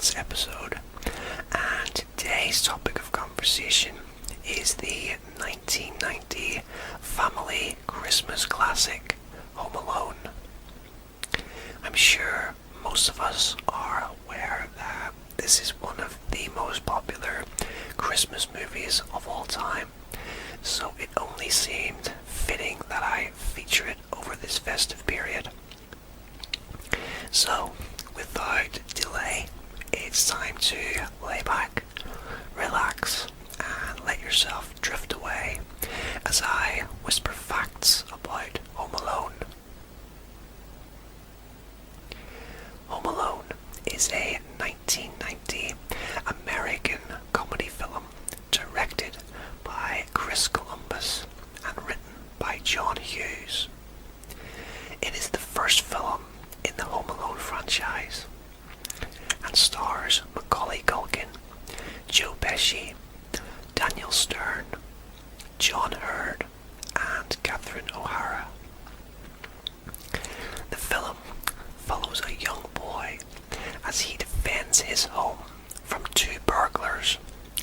this episode, and today's topic of conversation is the 1990 family Christmas classic, Home Alone. I'm sure most of us are aware that this is one of the most popular Christmas movies of all time, so it only seemed fitting that I feature it over this festive period. So, without delay, it's time to lay back, relax, and let yourself drift away as I whisper facts about Home Alone. Home Alone is a 1990 American comedy film directed by Chris Columbus and written by John Hughes. It is the first film in the Home Alone franchise and stars Macaulay Culkin, Joe Pesci, Daniel Stern, John Hurd, and Catherine O'Hara. The film follows a young boy as he defends his home from two burglars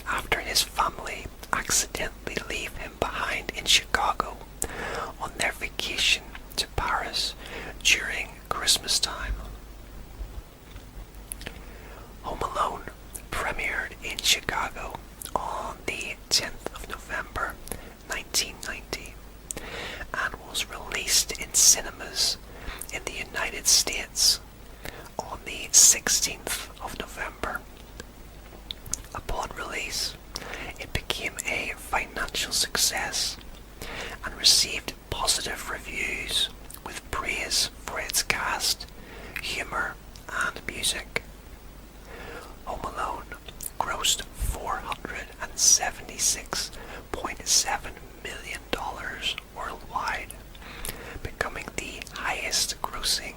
after his family accidentally leave him behind in Chicago on their vacation to Paris during Christmas time. Home Alone premiered in Chicago on the 10th of November 1990 and was released in cinemas in the United States on the 16th of November. Upon release, it became a financial success and received positive reviews with praise for its cast, humour, and music. Home Alone grossed $476.7 million worldwide, becoming the highest grossing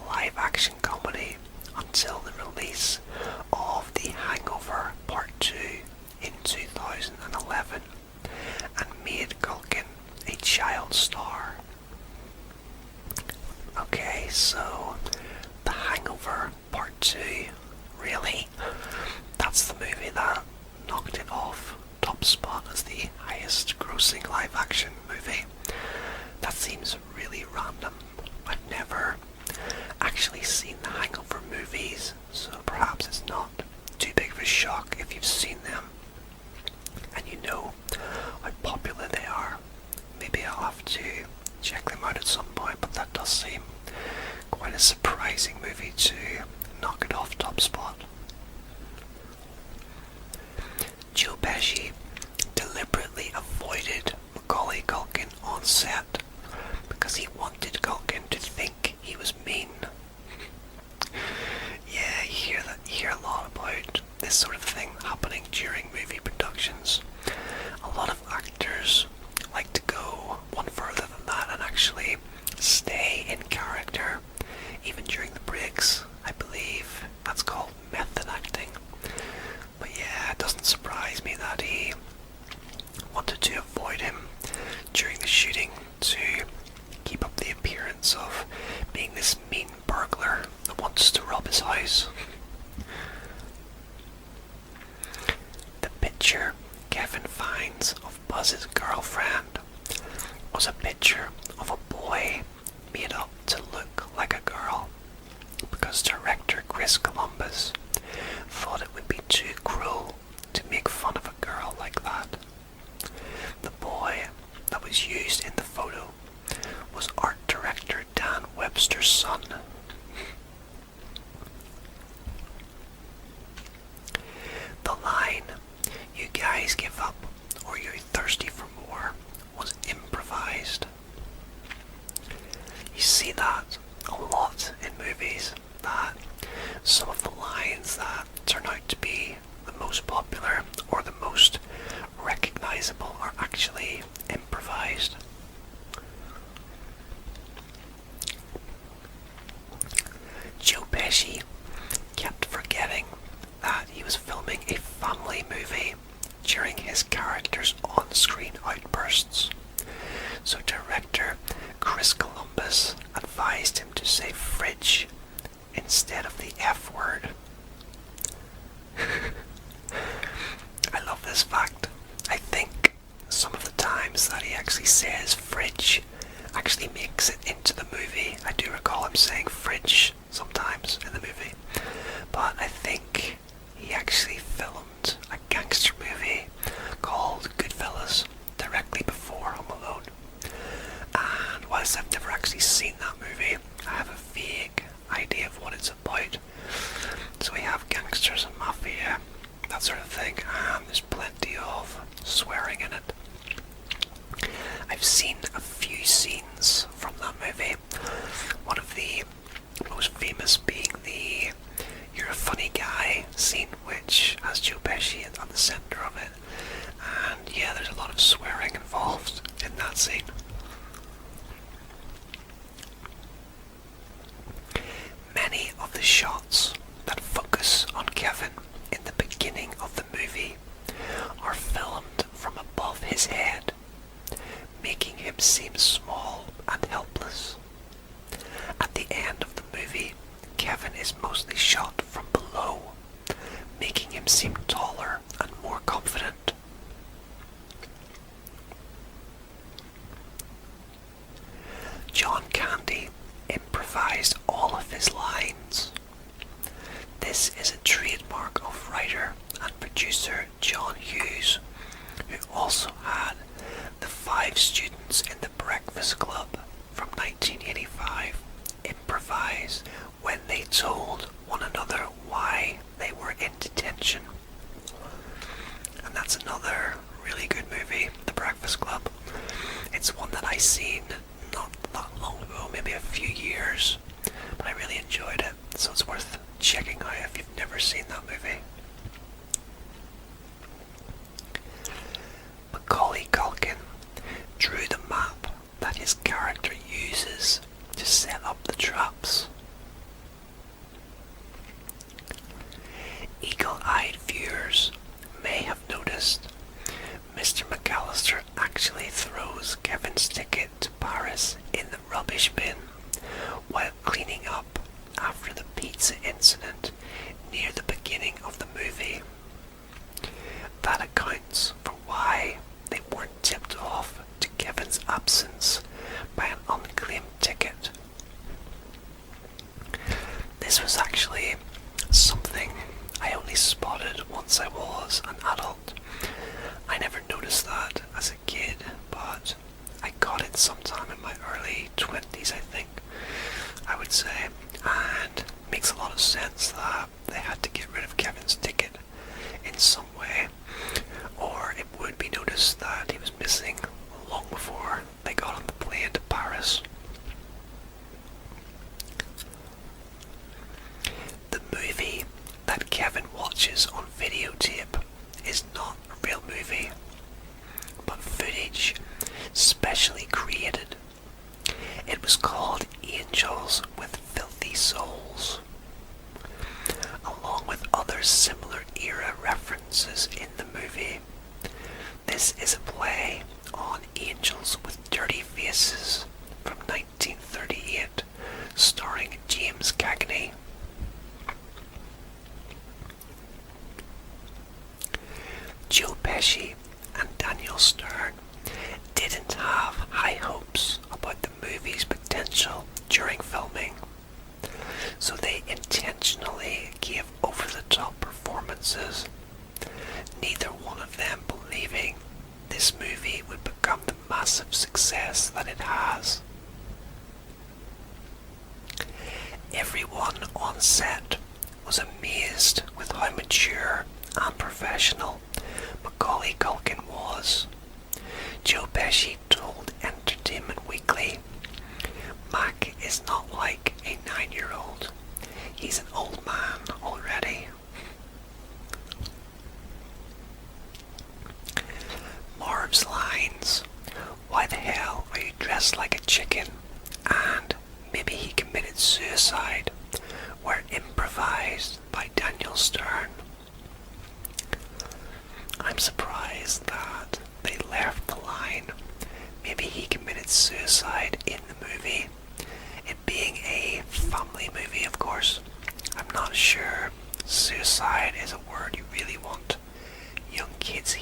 live-action comedy until the release of The Hangover Part 2 in 2011 and made Culkin a child star. Okay, so The Hangover Part 2, really? That's the movie that knocked it off top spot as the highest grossing live action movie. That seems really random. I've never actually seen the Hangover movies, so perhaps it's not too big of a shock if you've seen them and you know how popular they are. Maybe I'll have to check them out at some point, but that does seem quite a surprising movie to knock it off top spot. Joe Pesci deliberately avoided Macaulay Culkin on set because he wanted Culkin to think he was mean. Yeah, you hear a lot about this sort of thing happening during movie productions. A lot of actors like to go one further than that and actually stay in character even during the breaks. I believe that's called method acting. But yeah, it doesn't surprise me that he wanted to avoid him during the shooting to keep up the appearance of being this mean burglar that wants to rob his house. The picture Kevin finds of Buzz's girlfriend was a picture of a boy made up to look like a girl because director Chris Columbus thought it would be too cruel to make fun of a girl like that. The boy that was used in the photo was art director Dan Webster's son. The line, "You guys give up or you're thirsty for more," was improvised. You see that a lot in movies, that some of the lines that turn out to be the most popular or the most recognizable are actually improvised. Joe Pesci kept forgetting that he was filming a family movie during his character's on-screen outbursts, so director Chris Columbus advised him to say fridge instead of the F word. this fact. I think some of the times that he actually says fridge actually makes it into the movie. I do recall him saying fridge sometimes in the movie. But I think he actually filmed a gangster movie called Goodfellas directly before Home Alone. And whilst I've never actually seen that movie, I have a vague idea of what it's about. So we have gangsters and mafia, that sort of thing, and there's plenty of swearing in it. I've seen a few scenes from that movie. One of the most famous being the "you're a funny guy" scene, which has Joe Pesci at the centre of it. And yeah, there's a lot of swearing involved in that scene. Many of the shots that focus on Kevin in the beginning of the movie are filmed from above his head, making him seem small and helpless. At the end of the movie, Kevin is mostly shot from below, making him seem taller and more confident. John Candy improvised all of his lines. This is a trademark of writer and producer John Hughes, who also had the 5 students in the Breakfast Club from 1985 improvise when they told one another why they were in detention. And that's another really good movie, The Breakfast Club. It's one that I seen not that long ago, maybe a few years, but I really enjoyed it, so it's worth checking out if you've never seen that movie. Macaulay Culkin drew the map that his character uses to set up the traps. Eagle-eyed viewers may have noticed Mr. McAllister actually throws Kevin's ticket to Paris in the rubbish bin while cleaning up after the pizza incident near the beginning of the movie. That accounts for why they weren't tipped off to Kevin's absence by an unclaimed ticket. This was actually something I only spotted once I was an adult. I never noticed that as a kid, but I got it sometime in my early 20s, I think, I would say, and it makes a lot of sense that they had to get rid of Kevin's ticket in some way, or it would be noticed that he was missing long before they got on the plane to Paris. The movie that Kevin watches on videotape is not a real movie, but footage specially created. It was called Angels with Filthy Souls. Along with other similar era references in the movie, this is a play on Angels with Dirty Faces from 1938, starring James Cagney. Joe Pesci and Daniel Stern didn't have high hopes about the movie's potential during filming, so they intentionally gave over-the-top performances, neither one of them believing this movie would become the massive success that it has. Everyone on set was amazed with how mature and professional Macaulay Culkin was. Joe Pesci told Entertainment Weekly, "Mac is not like a 9-year-old. He's an old man already." Marv's lines, "Why the hell are you dressed like a chicken?" and "Maybe he committed suicide," were improvised by Daniel Stern. I'm surprised that they left the line "maybe he committed suicide" in the movie. It being a family movie, of course, I'm not sure suicide is a word you really want young kids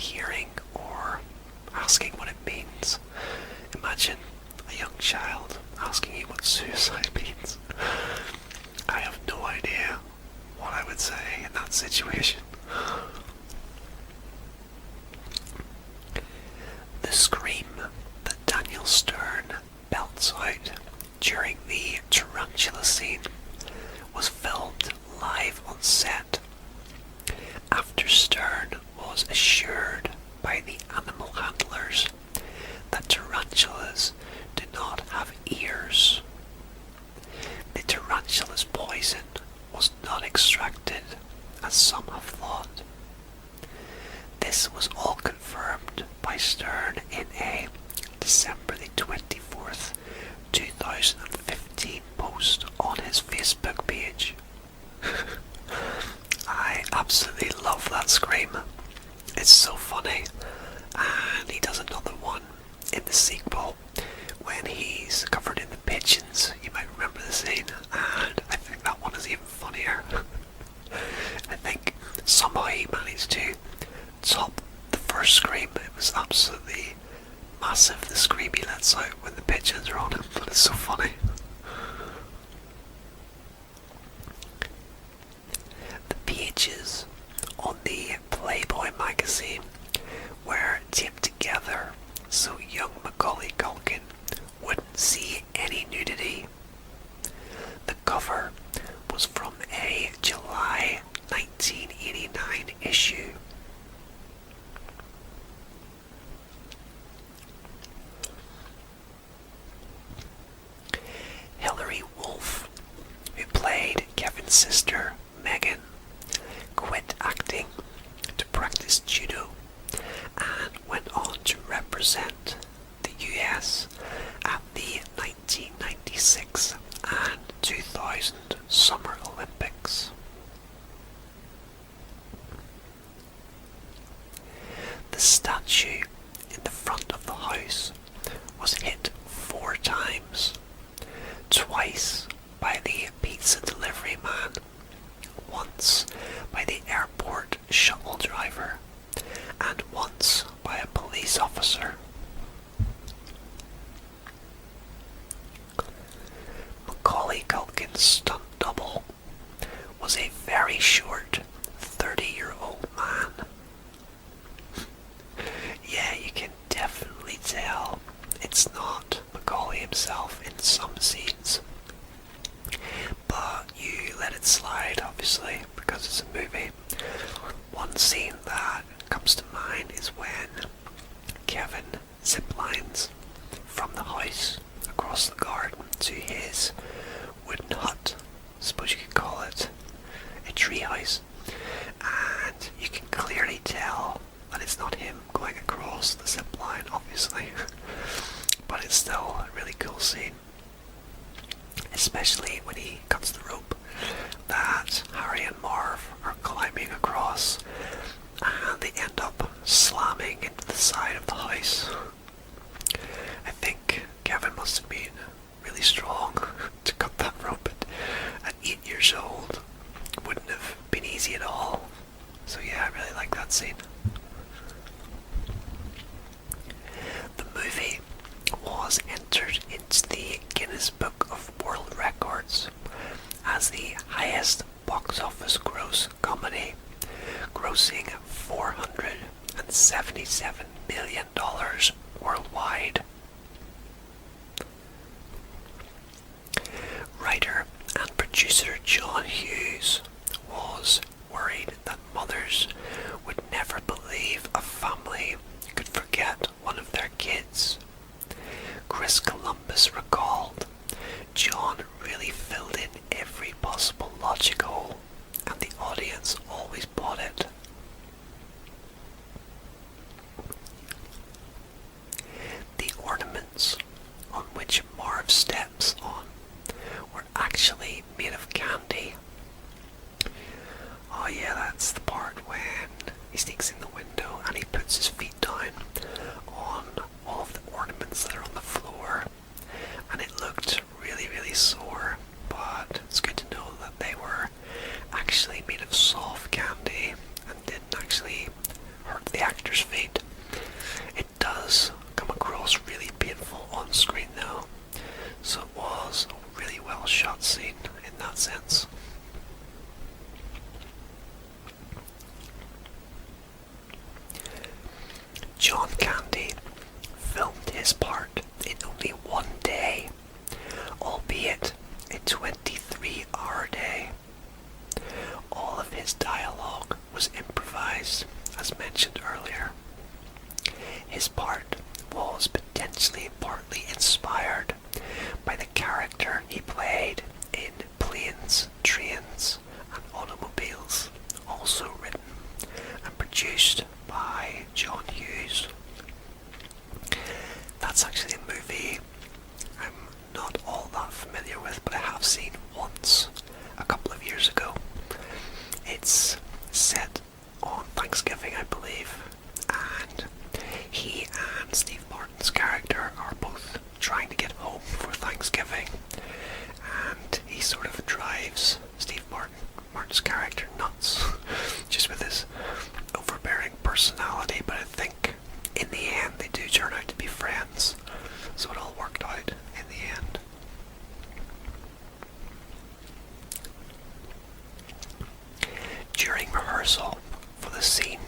This was all confirmed by Stern in a December the 24th, 2015 post on his Facebook page. I absolutely love that scream. It's so funny. And he does another one in the sequel when he's covered in the pigeons. You might remember the scene, and I think that one is even funnier. I think somehow he managed to top the first scream. It was absolutely massive, the scream he lets out when the pigeons are on him, but it's so funny. The pages on the Playboy magazine were taped together so young Macaulay Culkin wouldn't see any nudity. The cover was from a July 1989 issue. Hilary Wolf, who played Kevin's sister, Megan, quit acting to practice judo and went on to represent the US at the 1996 and 2000 Summer Olympics. The statue in the front of the house was hit 4 times, twice by the pizza delivery man, once by the airport shuttle driver, and once by a police officer. Macaulay Culkin's stunt double was a very short 30-year-old man. Yeah, you can definitely tell it's not Macaulay himself in some scenes. But you let it slide, obviously, because it's a movie. One scene that comes to mind is when Kevin ziplines from the house across the garden to his wooden hut, I suppose you could call it a tree house, and you can clearly tell that it's not him going across the zipline, obviously, but it's still a really cool scene, especially when he cuts the rope that Harry and Marv are climbing across, and they end up slamming into the side of the house. I think Kevin must have been really strong to cut that rope at 8 years old. It wouldn't have been easy at all. So yeah, I really like that scene. The movie was entered into the Guinness Book of World Records as the highest box office gross comedy, grossing $477 million worldwide. Writer and producer John Hughes was worried that mothers would never believe a family could forget one of their kids. Chris Columbus recalled, John really filled in every possible logic hole, and the audience always bought it. The ornaments on which Marv steps on were actually made of candy. Oh yeah, that's the part when he sneaks in the window and he puts his feet down on all of the ornaments that are on the floor, and it looked really sore, but it's good to know that they were actually made of soft candy and didn't actually hurt the actor's feet. It does come across really painful on screen though, so it was a really well shot scene in that sense. John Candy filmed his part in only 1 day, albeit a 23-hour day. All of his dialogue was improvised, as mentioned earlier. His part was potentially partly inspired by the character he played in Planes, Trains and Automobiles, also written and produced by John Hughes. That's actually a movie I'm not all that familiar with, but I have seen once a couple of years ago. It's set on Thanksgiving, I believe, and he and Steve Martin's character are both trying to get home for Thanksgiving, and he sort of drives Steve Martin's character nuts just with his overbearing personality, but I think in the end they do turn out to be friends, so it all worked out in the end. During rehearsal for the scene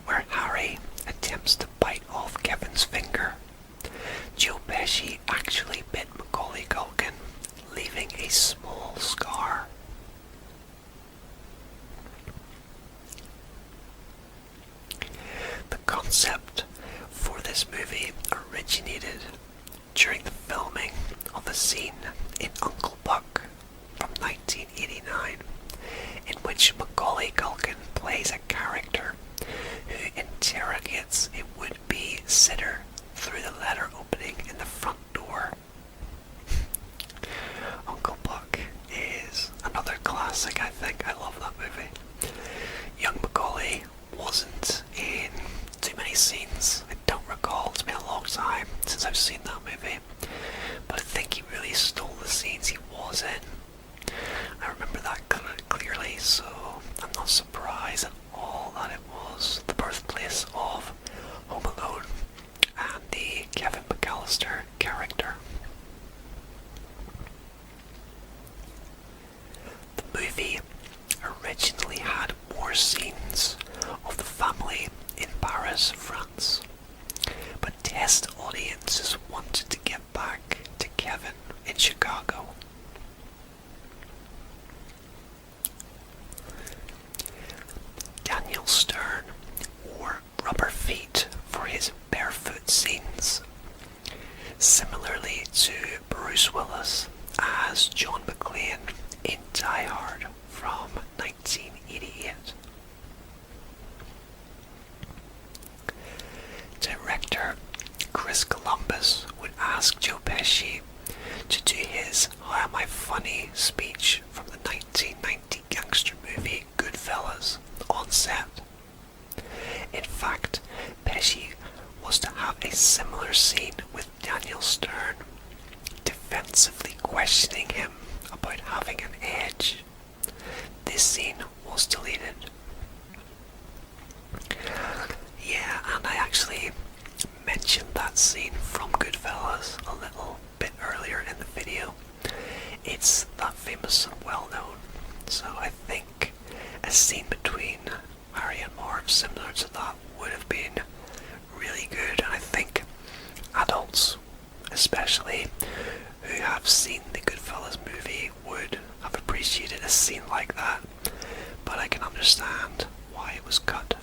where Harry attempts to bite off Kevin's finger, Joe Pesci actually bit Macaulay Culkin, leaving a small scar. The concept for this movie originated during the filming of a scene in Uncle Buck from 1989, in which Macaulay Culkin plays a character who interrogates a would-be sitter through the letter opening in the front door. Uncle Buck is another classic, I think. I love that movie. Young Macaulay wasn't in too many scenes. I don't recall. It's been a long time since I've seen that movie, but I think he really stole the scenes he was in. I remember that clearly, so I'm not surprised at all that it was the birthplace of Home Alone and the Kevin McAllister character. The movie originally had more scenes of the family in Paris, France, but test audiences wanted to get back to Kevin in Chicago. Daniel Stern wore rubber feet for his barefoot scenes, similarly to Bruce Willis as John McClane in Die Hard from 1988. Director Chris Columbus would ask Joe Pesci to do his "How Am I Funny" speech from the 1990 gangster movie Goodfellas on set. In fact, Pesci was to have a similar scene with Daniel Stern, defensively questioning him about having an edge. This scene was deleted. Yeah, and I actually mentioned that scene from Goodfellas a little bit earlier in the video. It's that famous and well known, so I think a scene between Harry and Marv similar to that would have been really good, and I think adults especially who have seen the Goodfellas movie would have appreciated a scene like that, but I can understand why it was cut.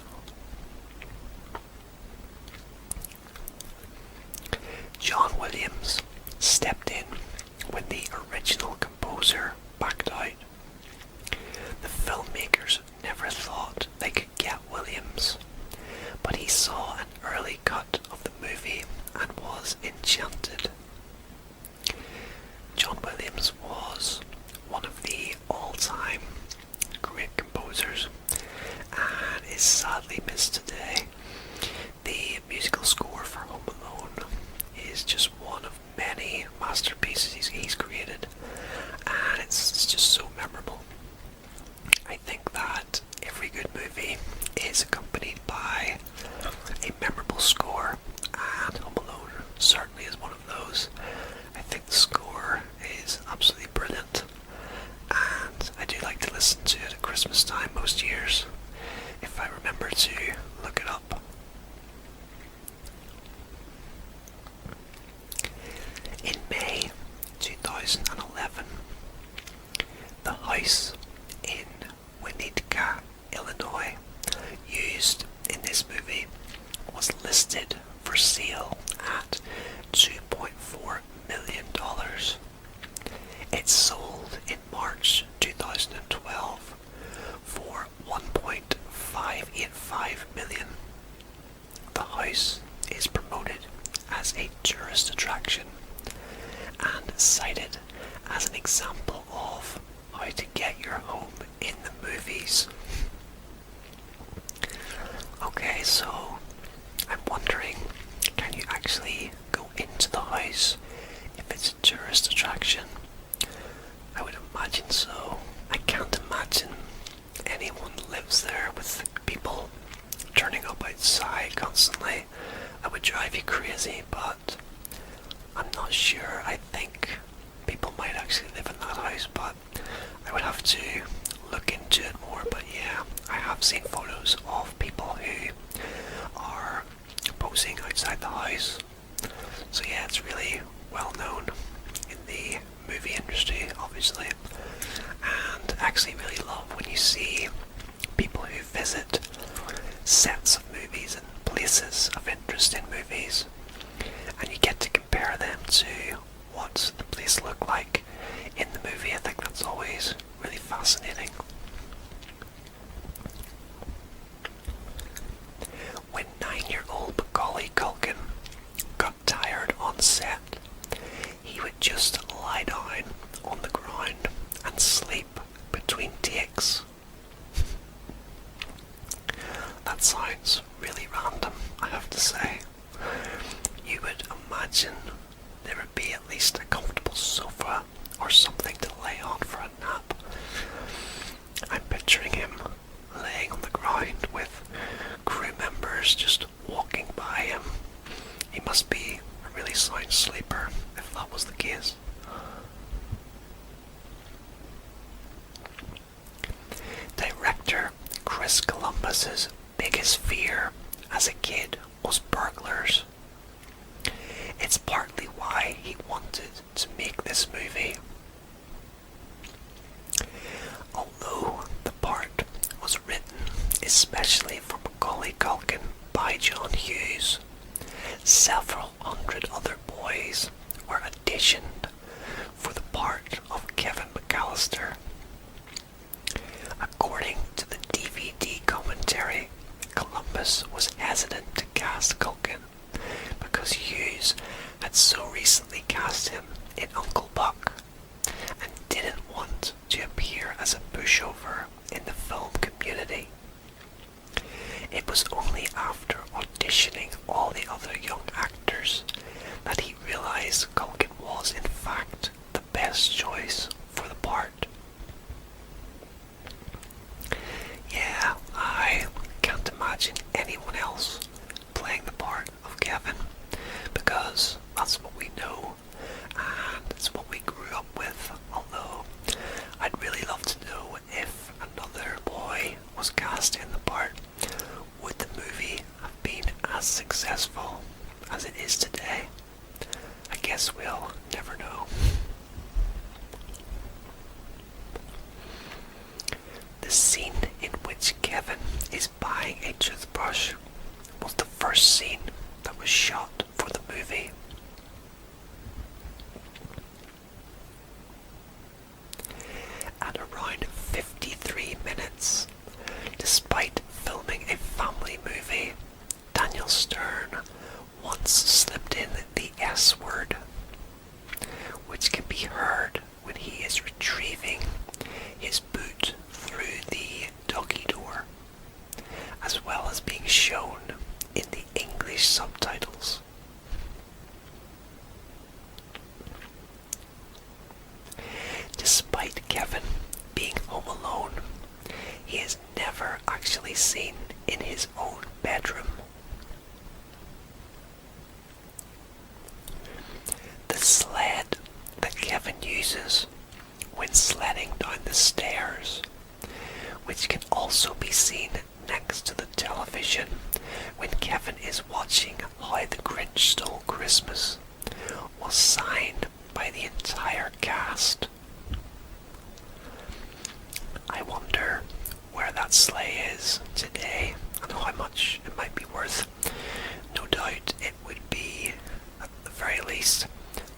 John Williams stepped in when the original composer backed out. The filmmakers never thought they could get Williams, but he saw an early cut of the movie and was enchanted. John Williams was one of the all-time great composers and is sadly missed today. The musical score for Home Alone is just one of many masterpieces he's created, and it's just so memorable. I think that every good movie is accompanied by a memorable score, and Home Alone certainly is one of those. I think the score is absolutely brilliant, and I do like to listen to it at Christmas time most years, if I remember to look it up. In May 2011, the house in Winnetka, Illinois, used in this movie was listed for sale at $2.4 million. It sold in March 2012 for $1.585 million, house is promoted as a tourist attraction and cited as an example of how to get your home in the movies. Okay, so I'm wondering, can you actually go into the house if it's a tourist attraction? I would imagine so. I can't imagine anyone lives there with people turning up outside constantly. That would drive you crazy, but I'm not sure. I think people might actually live in that house, but I would have to look into it more. But yeah, I have seen photos of people who are posing outside the house. So yeah, it's really well known in the movie industry, obviously. And I actually really love when you see people who visit sets of movies and places of interest in movies, and you get to compare them to what the place looked like in the movie. I think that's always really fascinating. When 9-year-old Macaulay Culkin got tired on set, he would just lie down on the ground and sleep between takes. That sounds really random, I have to say. You would imagine there would be at least a comfortable sofa or something to lay on for a nap. I'm picturing him laying on the ground with crew members just walking by him. He must be a really sound sleeper if that was the case. Director Chris Columbus's biggest fear as a kid was burglars. It's partly why he wanted to make this movie. Although the part was written especially for Macaulay Culkin by John Hughes, several hundred other boys were auditioned for the part of Kevin McAllister. According to the DVD commentary, Columbus was hesitant to cast Culkin because Hughes had so recently cast him in Uncle Buck and didn't want to appear as a pushover in the film community. It was only after auditioning all the other young actors that he realized Culkin was in fact the best choice for the part. Yeah, I can't imagine anyone else playing the part of Kevin, because that's what we know and it's what we grew up with. Although I'd really love to know if another boy was cast in the part, would the movie have been as successful as it is today? I guess we'll never know. The scene in which Kevin is buying a toothbrush was the first scene that was shot for the movie. At around 53 minutes, despite filming a family movie, Daniel Stern once slipped in the S word, which can be heard when he is retrieving his boot through the doggy door, as well as being shown in the English subtitles. Despite Kevin being home alone, he is never actually seen in his own bedroom. The sled that Kevin uses when sledding down the stairs, which can also be seen next to the television when Kevin is watching How the Grinch Stole Christmas, was signed by the entire cast. I wonder where that sleigh is today and how much it might be worth. No doubt it would be, at the very least,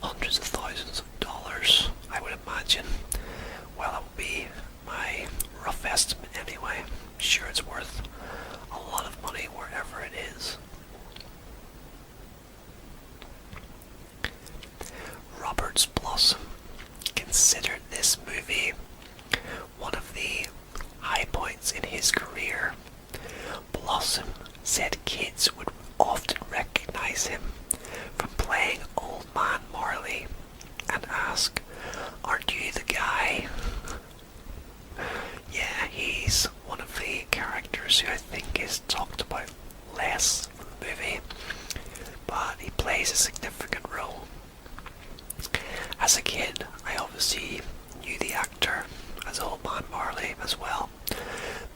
hundreds of thousands of dollars, I would imagine. Well, that would be my rough estimate anyway. I'm sure it's worth a lot of money wherever it is. said kids would often recognize him from playing Old Man Marley and ask, "Aren't you the guy?" Yeah, he's one of the characters who I think is talked about less in the movie, but he plays a significant role. As a kid, I obviously knew the actor as Old Man Marley as well,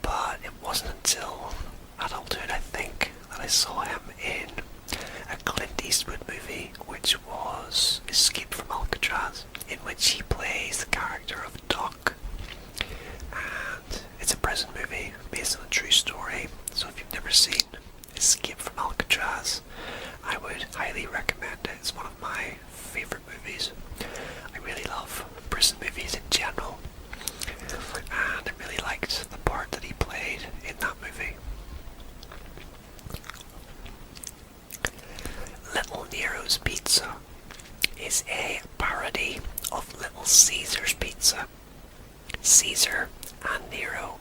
but it wasn't until adulthood, I think, that I saw him in a Clint Eastwood movie, which was Escape from Alcatraz, in which he plays the character of Doc. And it's a prison movie based on a true story, so if you've never seen Escape from Alcatraz, I would highly recommend it. It's one of my favourite movies. I really love prison movies in general, and I really liked the part that he played in that movie. Little Nero's Pizza is a parody of Little Caesar's Pizza. Caesar and Nero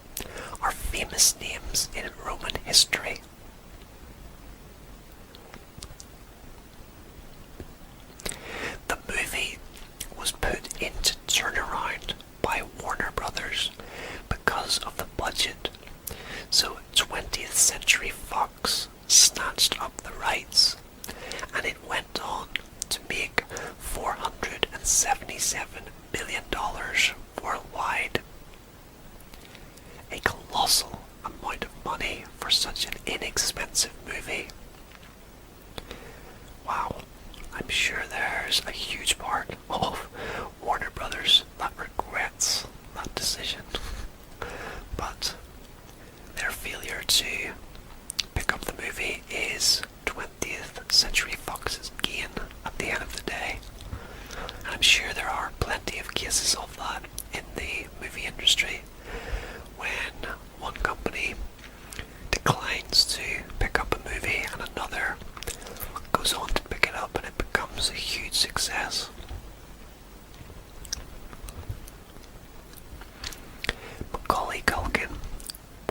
are famous names in Roman history. The movie was put into turnaround by Warner Brothers because of the budget, so 20th Century Fox snatched up the rights, and it went on to make $477 million worldwide. A colossal amount of money for such an inexpensive movie. Wow, I'm sure there's a huge part of Warner Brothers that regrets that decision. But their failure to pick up the movie is 20th Century Fox's gain at the end of the day. And I'm sure there are plenty of cases of that in the movie industry, when one company declines to pick up a movie and another goes on to pick it up and it becomes a huge success. Macaulay Culkin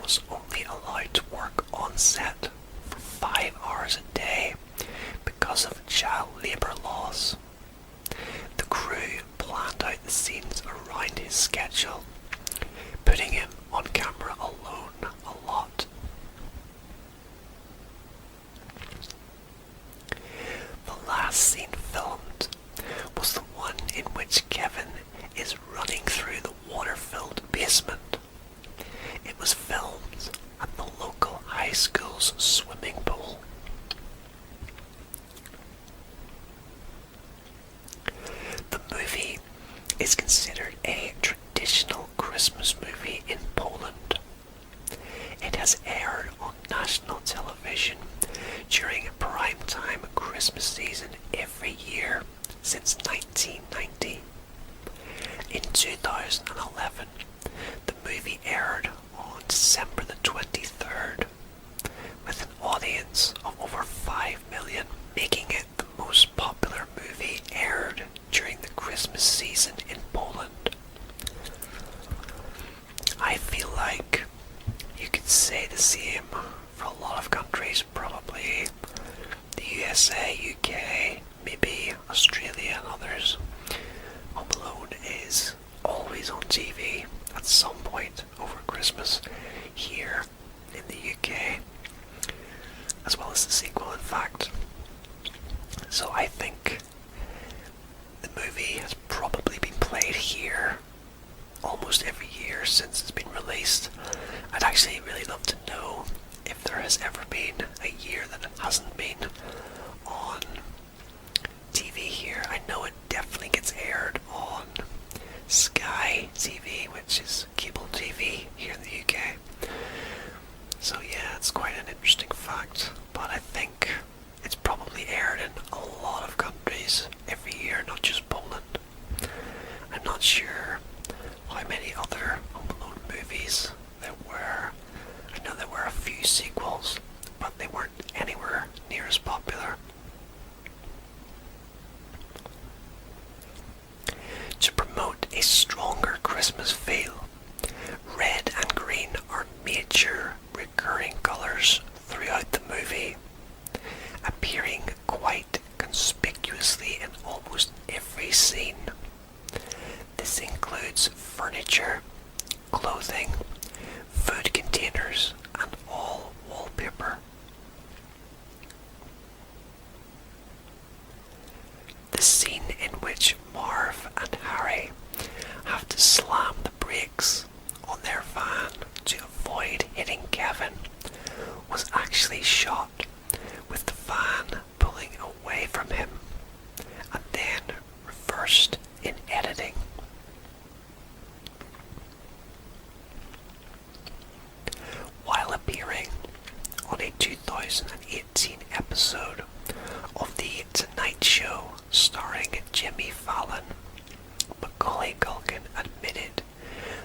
was only allowed to work on set for 5 hours a day because of child labour laws. The crew planned out the scenes around his schedule, putting him on camera alone a lot. The last scene filmed was the one in which Kevin is running through the water-filled basement. It was filmed at the local high school's swimming pool. The movie is considered a traditional Christmas movie in Poland. It has aired on national television during a primetime Christmas season every year since 1990. In 2011, the movie aired on December the 23rd, with an audience of over 5 million, making it the most popular movie aired during the Christmas season in Poland. I feel like you could say the same for a lot of countries, probably the USA, UK, maybe Australia and others. Home Alone is always on TV at some point over Christmas here in the UK, as well as the sequel, in fact. So I think the movie has probably been played here almost every year since it's been released. I'd actually really love to know if there has ever been a year that it hasn't been on TV here. I know it definitely gets aired on Sky TV, which is cable TV here in the UK. So yeah, it's quite an interesting fact, but I think it's probably aired in a lot of countries every year, not just Poland. I'm not sure how many other Home Alone movies there were. I know there were a few sequels, but they weren't anywhere near episode of The Tonight Show starring Jimmy Fallon, Macaulay Culkin admitted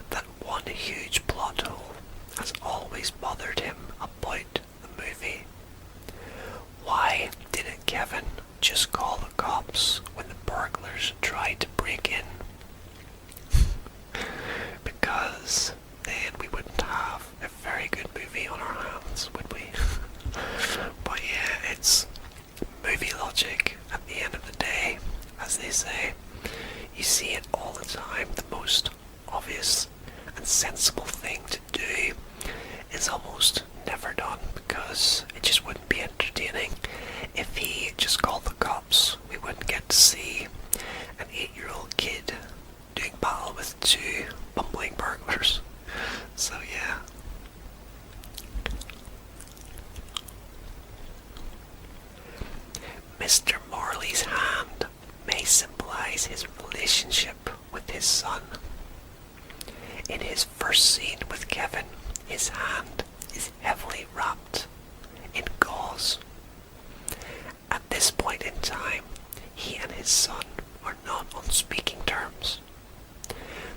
that one huge plot hole has always bothered him about the movie. Why didn't Kevin just call the cops when the burglars tried to break in? Because then we wouldn't have a very good movie on our hands, would we? But yeah, it's movie logic at the end of the day, as they say. You see it all the time. The most obvious and sensible thing to do is almost never done because it just wouldn't be entertaining. If he just called the cops, we wouldn't get to see an 8-year-old kid doing battle with 2 bumbling burglars. So yeah. Mr. Marley's hand may symbolize his relationship with his son. In his first scene with Kevin, his hand is heavily wrapped in gauze. At this point in time, he and his son are not on speaking terms.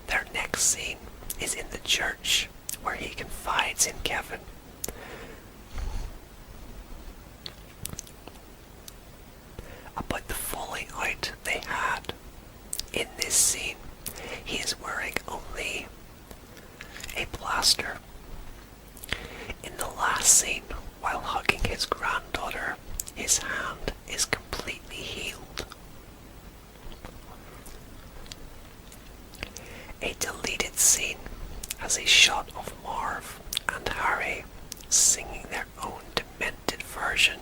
Their next scene is in the church, where he confides in Kevin. About the falling out they had. In this scene, he is wearing only a plaster. In the last scene, while hugging his granddaughter, his hand is completely healed. A deleted scene has a shot of Marv and Harry singing their own demented version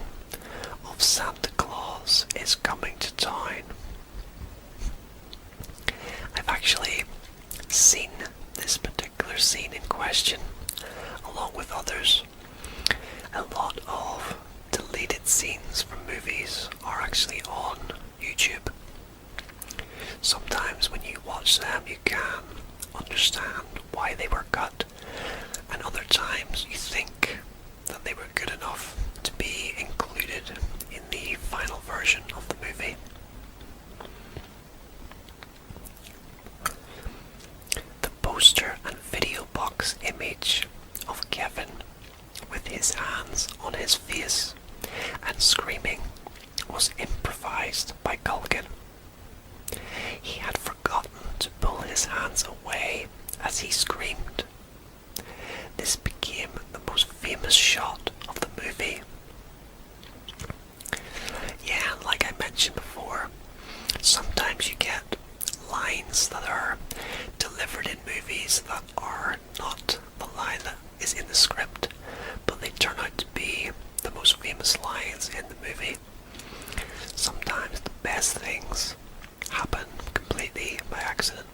of Santa Claus is Coming to Town. I've actually seen this particular scene in question, along with others. A lot of deleted scenes from movies are actually on YouTube. Sometimes when you watch them you can understand why they were cut, and other times you think that they were good enough to be included in the final version of the movie. The poster and video box image of Kevin with his hands on his face and screaming was improvised by Culkin. He had forgotten to pull his hands away as he screamed. This became the most famous shot of the movie. Yeah, like I mentioned before, sometimes you get lines that are delivered in movies that are not the line that is in the script, but they turn out to be the most famous lines in the movie. Sometimes the best things happen completely by accident.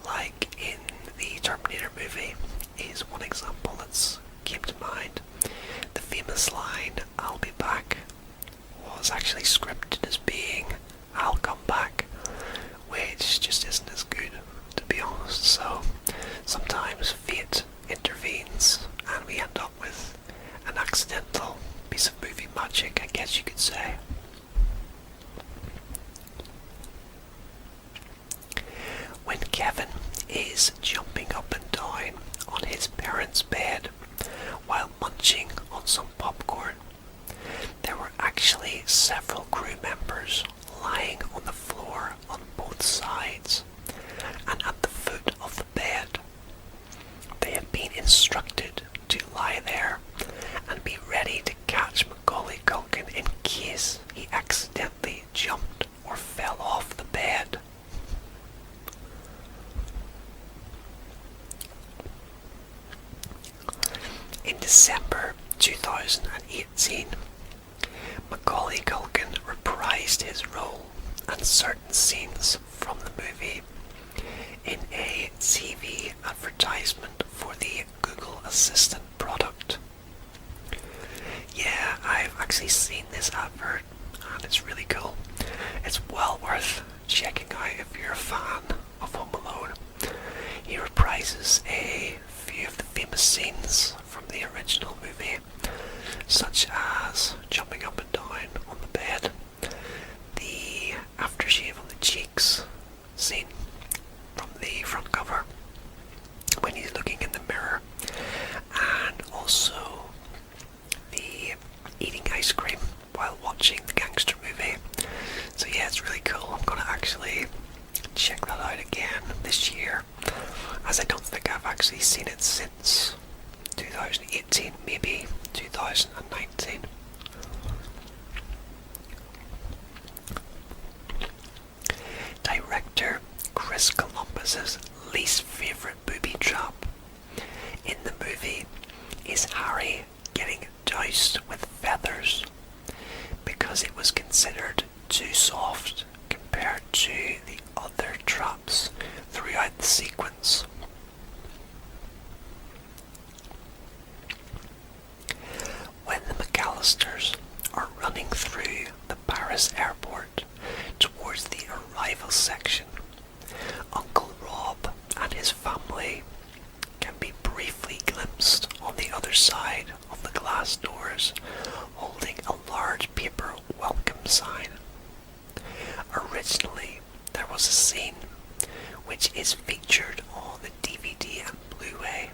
Like in the Terminator movie is one example that's came to mind. The famous line, "I'll be back," was actually scripted as being "I'll come back," which just isn't as good, to be honest. So sometimes fate intervenes and we end up with an accidental piece of movie magic, I guess you could say. When Kevin is jumping up and down on his parents' bed while munching on some popcorn, there were actually several crew members lying on the floor on both sides and at the foot of the bed. They have been instructed to lie there and be ready to catch Macaulay Culkin in case he accidentally jumped or fell off the bed. In December 2018, Macaulay Culkin reprised his role and certain scenes from the movie in a TV advertisement for the Google Assistant product. Yeah, I've actually seen this advert and it's really cool. It's well worth checking out if you're a fan of Home Alone. He reprises a few of the famous scenes from the original movie, such as jumping up and ice cream while watching the gangster movie. So yeah, it's really cool. I'm gonna actually check that out again this year, as I don't think I've actually seen it since 2018, maybe 2019. Director Chris Columbus's least favourite booby trap in the movie is Harry getting doused with feathers, because it was considered too soft compared to the other traps throughout the sequence. When the McAllisters are running through the Paris airport towards the arrival section, Uncle Rob and his family can be briefly glimpsed on the other side of the glass doors, holding a large paper welcome sign. Originally, there was a scene which is featured on the DVD and Blu-ray,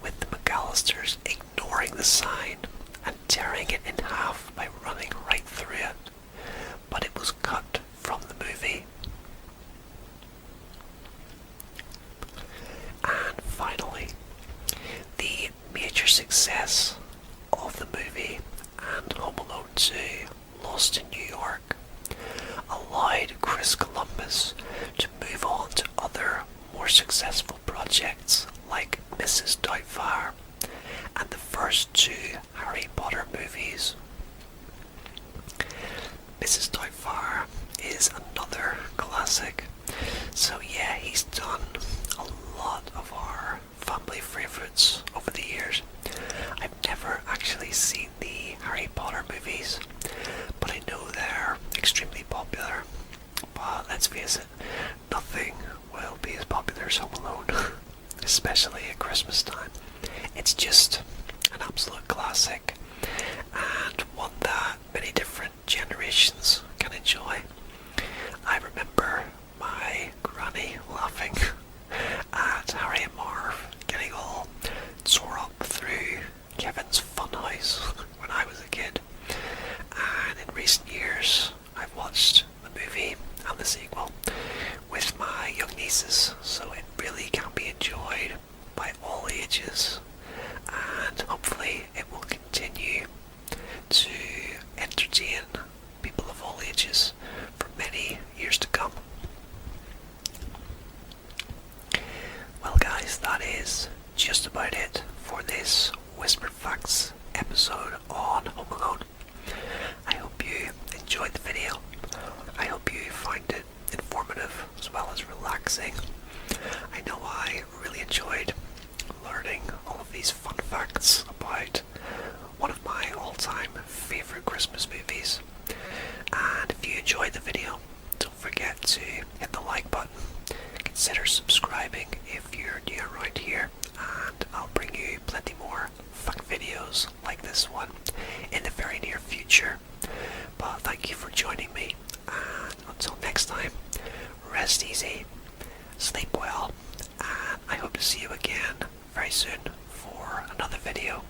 with the McAllisters ignoring the sign and tearing it in half by running right through it, but it was cut from the movie. And finally, the major success of the movie and Home Alone 2, Lost in New York, allowed Chris Columbus to move on to other more successful projects like Mrs. Doubtfire and the first two Harry Potter movies. Mrs. Doubtfire is another classic, so yeah, he's done a lot of our family favourites over the years. I've never actually seen the Harry Potter movies, but I know they're extremely popular. But let's face it, nothing will be as popular as Home Alone, especially at Christmas time. It's just an absolute classic, and one that many different generations can enjoy. I remember my granny laughing at Harry and Marv getting all tore up through Kevin's funhouse when I was a kid, and in recent years I've watched the movie and the sequel with my young nieces, so it really can be enjoyed by all ages, and hopefully it will continue to entertain people of all ages for many years to come. Well guys, that is just about it for this Whispered Facts episode on Home Alone. I hope you enjoyed the video. I hope you find it informative as well as relaxing. I know I really enjoyed learning all of these fun facts about one of my all-time favourite Christmas movies. And if you enjoyed the video, don't forget to hit the like button. Consider subscribing if you're new around here, and I'll bring you plenty more fun videos like this one in the very near future. But thank you for joining me, and until next time, rest easy, sleep well, and I hope to see you again very soon for another video.